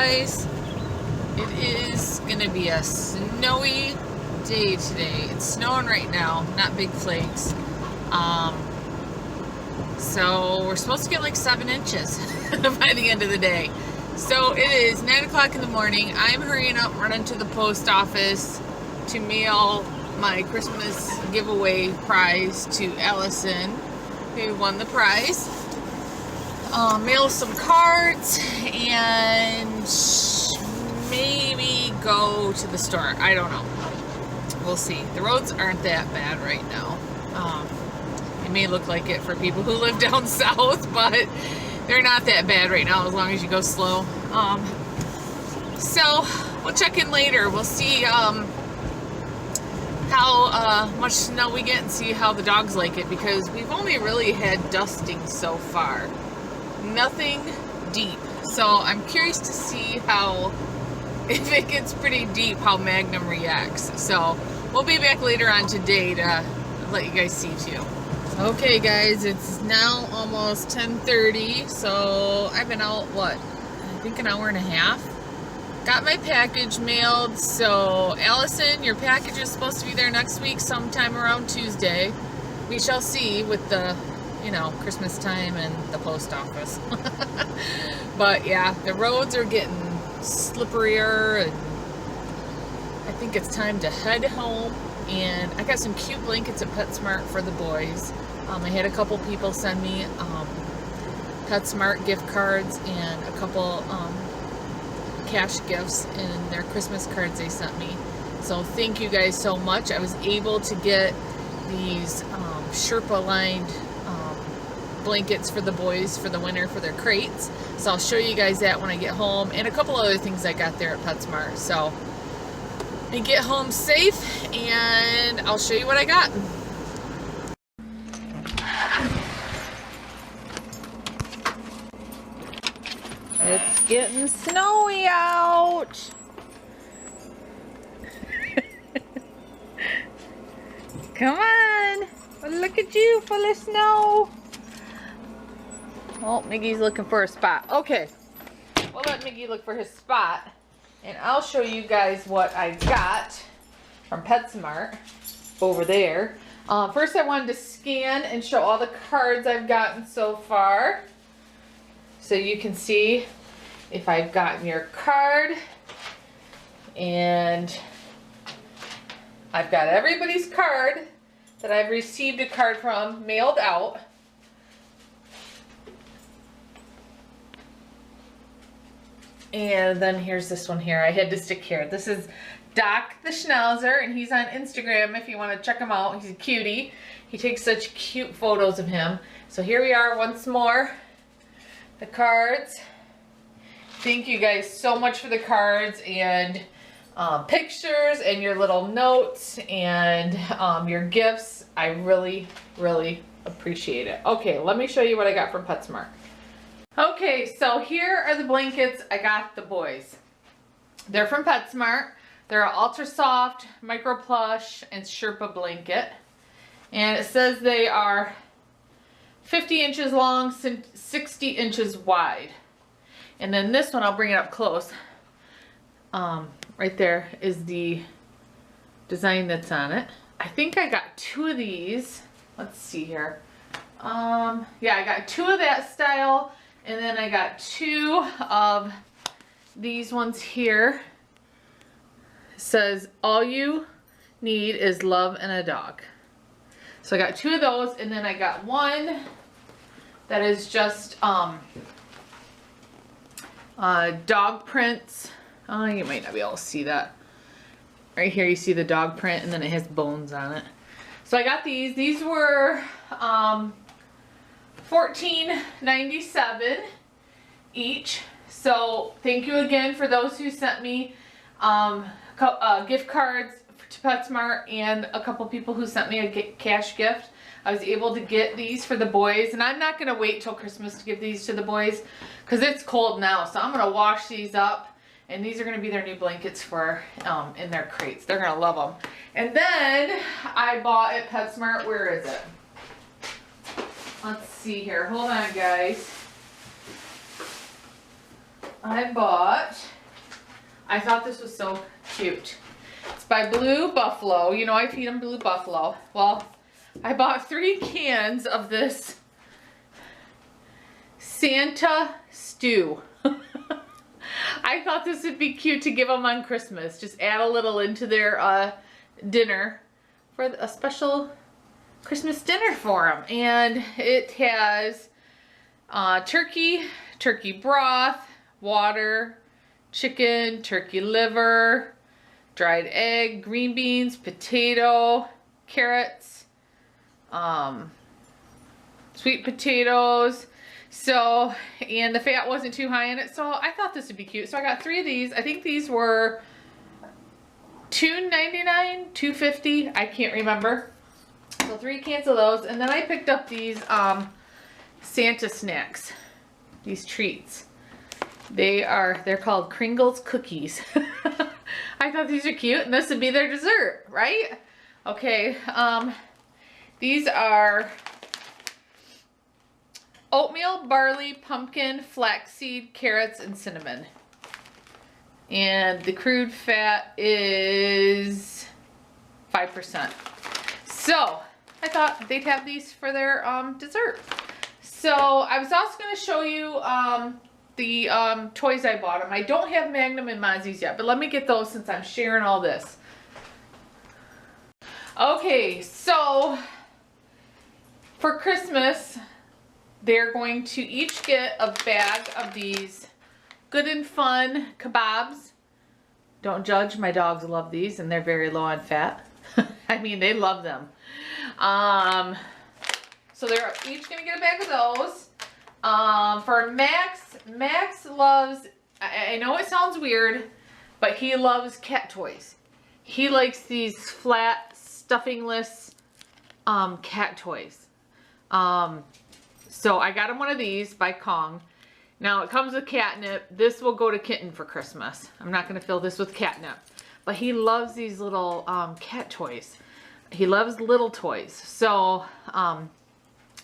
guys, it is gonna be a snowy day today. It's snowing right now, not big flakes. So we're supposed to get like 7 inches by the end of the day. So it is 9 o'clock in the morning. I'm hurrying up, running to the post office to mail my Christmas giveaway prize to Allison, who won the prize. Mail some cards and maybe go to the store. I don't know. We'll see. The roads aren't that bad right now. It may look like it for people who live down south, but they're not that bad right now as long as you go slow. So we'll check in later. We'll see how much snow we get and see how the dogs like it, because we've only really had dusting so far. Nothing deep. So I'm curious to see how, if it gets pretty deep, how Magnum reacts. So we'll be back later on today to let you guys see too. Okay guys, it's now almost 10:30, so I've been out, what, I think an hour and a half. Got my package mailed, so Allison, your package is supposed to be there next week sometime around Tuesday. We shall see with the, you know, Christmas time and the post office. But yeah, the roads are getting slipperier, and I think it's time to head home. And I got some cute blankets at PetSmart for the boys. I had a couple people send me PetSmart gift cards and a couple cash gifts in their Christmas cards they sent me. So thank you guys so much. I was able to get these Sherpa lined blankets for the boys for the winter for their crates. So I'll show you guys that when I get home, and a couple other things I got there at PetSmart. So let me get home safe and I'll show you what I got. It's getting snowy out. Come on. Look at you, full of snow. Oh, Miggy's looking for a spot. Okay. We'll let Miggy look for his spot, and I'll show you guys what I got from PetSmart over there. First, I wanted to scan and show all the cards I've gotten so far, so you can see if I've gotten your card. And I've got everybody's card that I've received a card from mailed out. And then here's this one here. I had to stick here. This is Doc the Schnauzer, and he's on Instagram if you want to check him out. He's a cutie. He takes such cute photos of him. So here we are once more. The cards. Thank you guys so much for the cards and pictures and your little notes and your gifts. I really, really appreciate it. Okay, let me show you what I got from PetSmart. Okay, so here are the blankets I got the boys. They're from PetSmart. They're an ultra soft, micro plush, and Sherpa blanket. And it says they are 50 inches long, 60 inches wide. And then this one, I'll bring it up close. Right there is the design that's on it. I think I got 2 of these. Let's see here. Yeah, I got 2 of that style. And then I got 2 of these ones here. It says, all you need is love and a dog. So I got 2 of those, and then I got one that is just dog prints. Oh, you might not be able to see that. Right here you see the dog print, and then it has bones on it. So I got these. These were $14.97 each. So thank you again for those who sent me gift cards to PetSmart, and a couple people who sent me a cash gift. I was able to get these for the boys, and I'm not going to wait till Christmas to give these to the boys because it's cold now. So I'm going to wash these up, and these are going to be their new blankets for in their crates. They're going to love them. And then I bought at PetSmart, where is it? Let's see here. Hold on, guys. I thought this was so cute. It's by Blue Buffalo. You know I feed them Blue Buffalo. Well, I bought 3 cans of this Santa stew. I thought this would be cute to give them on Christmas. Just add a little into their dinner for a special Christmas dinner for them. And it has turkey broth, water, chicken, turkey liver, dried egg, green beans, potato, carrots, sweet potatoes. So, and the fat wasn't too high in it, so I thought this would be cute. So I got 3 of these. I think these were $2.99, $2.50, I can't remember. So 3 cans of those. And then I picked up these Santa snacks, these treats. They're called Kringle's cookies. I thought these are cute, and this would be their dessert, right? Okay, these are oatmeal, barley, pumpkin, flaxseed, carrots, and cinnamon. And the crude fat is 5%. So I thought they'd have these for their dessert. So I was also going to show you the toys I bought them. I don't have Magnum and Mozzie's yet, but let me get those since I'm sharing all this. Okay, so for Christmas, they're going to each get a bag of these Good and Fun kebabs. Don't judge, my dogs love these and they're very low on fat. I mean, they love them. So they're each gonna get a bag of those. For Max loves, I know it sounds weird, but he loves cat toys. He likes these flat, stuffingless cat toys. So I got him one of these by Kong. Now it comes with catnip. This will go to Kitten for Christmas. I'm not going to fill this with catnip. But he loves these little cat toys. He loves little toys. So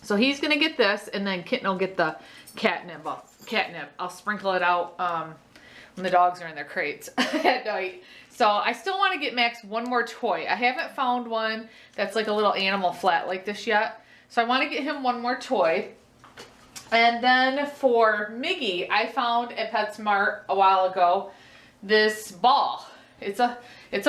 so he's going to get this, and then Kitten will get the catnip. I'll sprinkle it out when the dogs are in their crates at night. So I still want to get Max one more toy. I haven't found one that's like a little animal flat like this yet. So I want to get him one more toy. And then for Miggy, I found at PetSmart a while ago this ball. It's a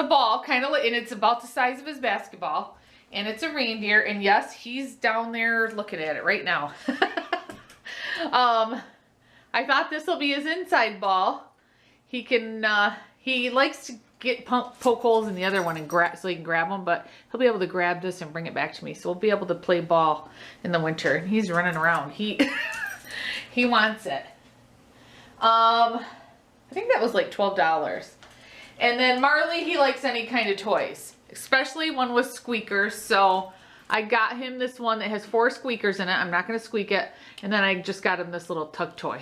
ball, kind of, and it's about the size of his basketball. And it's a reindeer, and yes, he's down there looking at it right now. I thought this will be his inside ball. He can, he likes to get poke holes in the other one and grab, so he can grab them, but he'll be able to grab this and bring it back to me. So we'll be able to play ball in the winter. And he's running around. He wants it. I think that was like $12. And then Marley, he likes any kind of toys, especially one with squeakers. So I got him this one that has 4 squeakers in it. I'm not going to squeak it. And then I just got him this little tug toy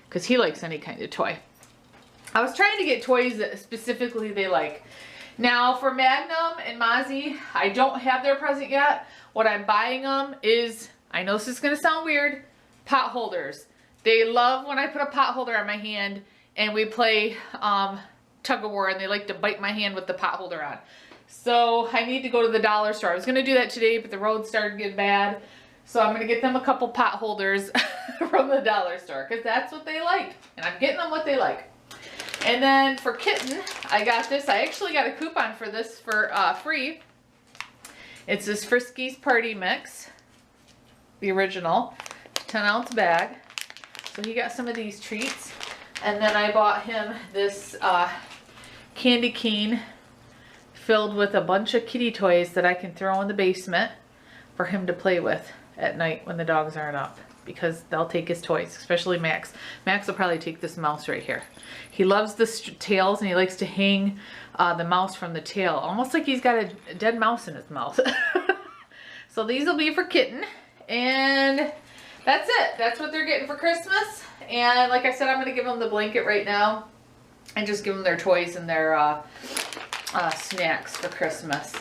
because he likes any kind of toy. I was trying to get toys that specifically they like. Now for Magnum and Mozzie, I don't have their present yet. What I'm buying them is, I know this is going to sound weird, pot holders. They love when I put a pot holder on my hand and we play tug of war, and they like to bite my hand with the pot holder on. So I need to go to the dollar store. I was going to do that today, but the road started getting bad. So I'm going to get them a couple pot holders from the dollar store because that's what they like. And I'm getting them what they like. And then for Kitten, I got this. I actually got a coupon for this for free. It's this Friskies Party Mix, the original, 10-ounce bag. So he got some of these treats. And then I bought him this candy cane filled with a bunch of kitty toys that I can throw in the basement for him to play with at night when the dogs aren't up, because they'll take his toys, especially Max. Max will probably take this mouse right here. He loves the tails, and he likes to hang the mouse from the tail, almost like he's got a dead mouse in his mouth. So these will be for Kitten, and that's it. That's what they're getting for Christmas. And like I said, I'm going to give them the blanket right now and just give them their toys and their snacks for Christmas.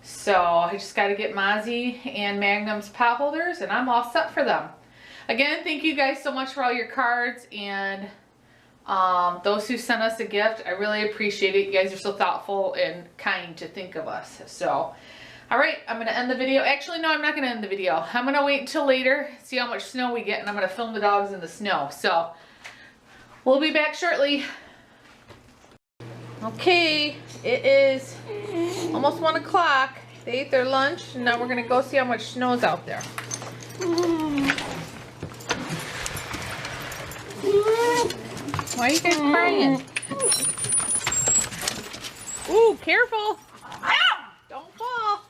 So I just got to get Mozzie and Magnum's pot holders, and I'm all set for them. Again, thank you guys so much for all your cards and Those who sent us a gift, I really appreciate it. You guys are so thoughtful and kind to think of us. So, all right, I'm going to end the video. Actually, no, I'm not going to end the video. I'm going to wait until later, see how much snow we get, and I'm going to film the dogs in the snow. So, we'll be back shortly. Okay, it is almost 1 o'clock. They ate their lunch, and now we're going to go see how much snow's out there. Why are you guys crying? Ooh, careful. Don't fall.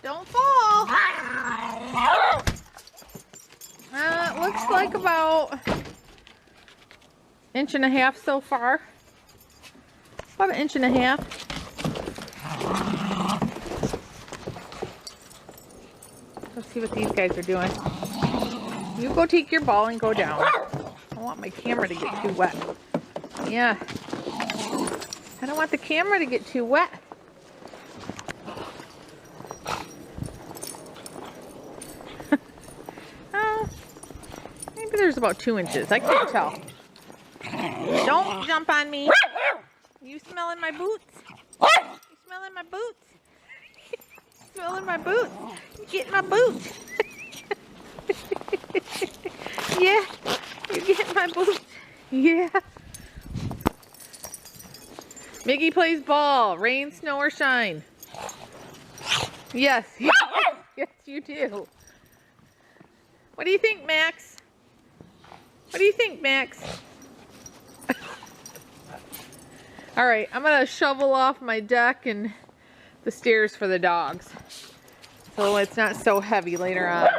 Don't fall. It looks like about 1.5 inches so far. About 1.5 inches. Let's see what these guys are doing. You go take your ball and go down. I want my camera to get too wet. Yeah. I don't want the camera to get too wet. Maybe there's about 2 inches. I can't tell. Don't jump on me. You smelling my boots? You smelling my boots? Smelling my boots? Get my boots. Yeah, you get my boots. Yeah. Miggy plays ball. Rain, snow, or shine. Yes. Yes, you do. What do you think, Max? What do you think, Max? All right, I'm going to shovel off my deck and the stairs for the dogs, so it's not so heavy later on.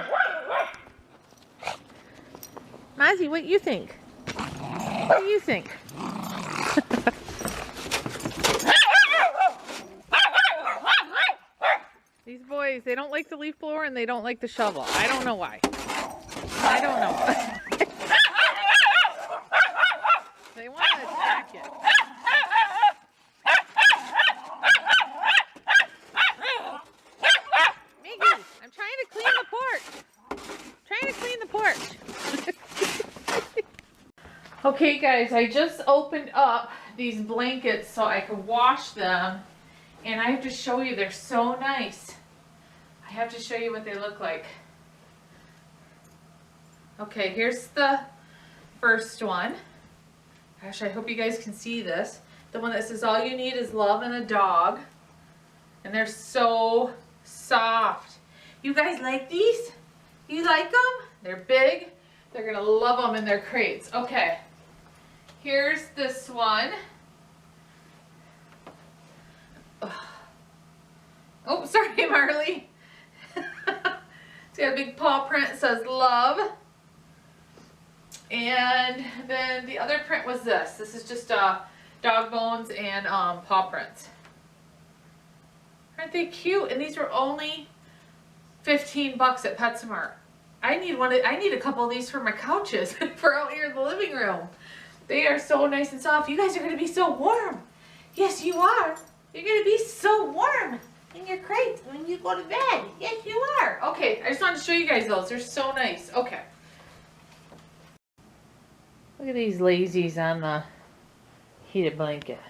Mozzie, what do you think? What do you think? These boys, they don't like the leaf blower and they don't like the shovel. I don't know why. I don't know. They want to attack it. Miggy, I'm trying to clean the porch. Trying to clean the porch. Okay guys, I just opened up these blankets so I could wash them, and I have to show you, they're so nice. I have to show you what they look like. Okay, here's the first one. Gosh, I hope you guys can see this. The one that says all you need is love and a dog. And they're so soft. You guys like these? You like them? They're big. They're gonna love them in their crates. Okay, here's this one. Oh, sorry, Marley. It's got a big paw print. It says love. And then the other print was this. This is just dog bones and paw prints. Aren't they cute? And these were only 15 bucks at PetSmart. I need a couple of these for my couches for out here in the living room. They are so nice and soft. You guys are going to be so warm. Yes, you are. You're going to be so warm in your crate when you go to bed. Yes, you are. Okay, I just wanted to show you guys those. They're so nice. Okay. Look at these lazies on the heated blanket.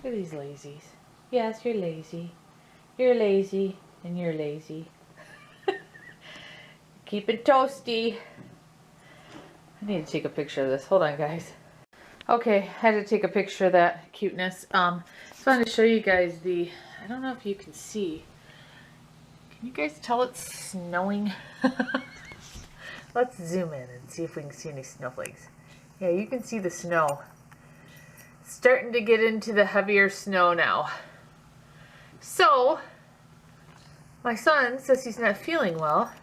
Look at these lazies. Yes, you're lazy. You're lazy and you're lazy. Keep it toasty. I need to take a picture of this. Hold on, guys. Okay, I had to take a picture of that cuteness. Just wanted to show you guys I don't know if you can see. Can you guys tell it's snowing? Let's zoom in and see if we can see any snowflakes. Yeah, you can see the snow. It's starting to get into the heavier snow now. So, my son says he's not feeling well.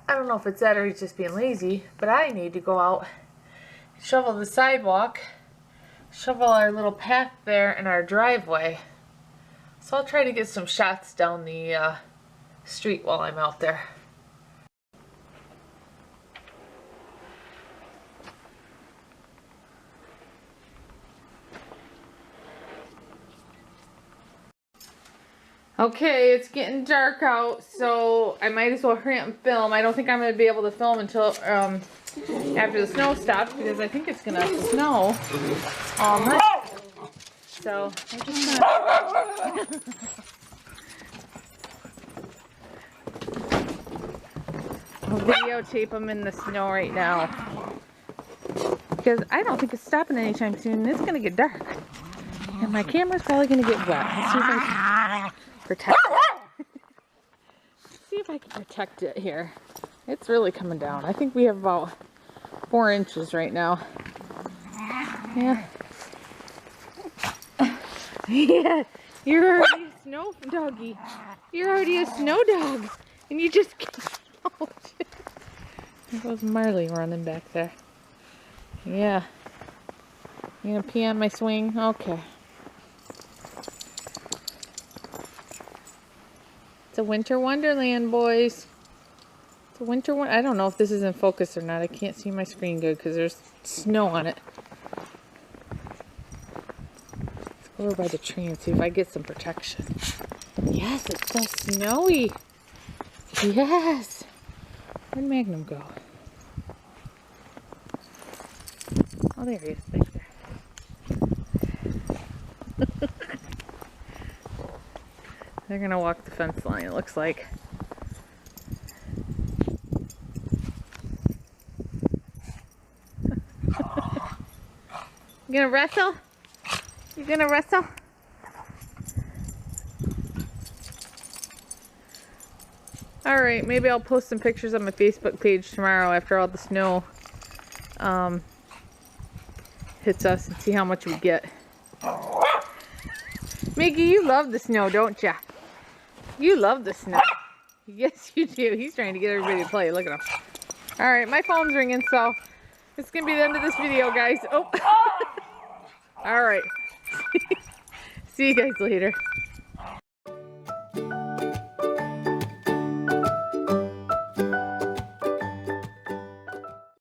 I don't know if it's that or he's just being lazy, but I need to go out, shovel the sidewalk, shovel our little path there in our driveway. So I'll try to get some shots down the street while I'm out there. Okay, it's getting dark out, so I might as well hurry up and film. I don't think I'm going to be able to film until after the snow stops because I think it's gonna snow all night. So I just I'll videotape them in the snow right now because I don't think it's stopping anytime soon. It's gonna get dark and my camera's probably gonna get wet. Let's see if I can protect it. See if I can protect it here. It's really coming down. I think we have about 4 inches right now. Yeah. Yeah, you're already a snow doggy. You're already a snow dog. And you just get out. There goes Marley running back there. Yeah. You gonna pee on my swing? Okay. It's a winter wonderland, boys. It's a winter one. I don't know if this is in focus or not. I can't see my screen good because there's snow on it. Let's go over by the tree and see if I get some protection. Yes, it's so snowy. Yes. Where'd Magnum go? Oh, there he is. Back there. They're gonna walk the fence line, it looks like. You gonna wrestle? You gonna wrestle? Alright, maybe I'll post some pictures on my Facebook page tomorrow after all the snow hits us and see how much we get. Miggy, you love the snow, don't ya? You love the snow. Yes, you do. He's trying to get everybody to play. Look at him. Alright, my phone's ringing, so it's going to be the end of this video, guys. Oh. Alright. See you guys later.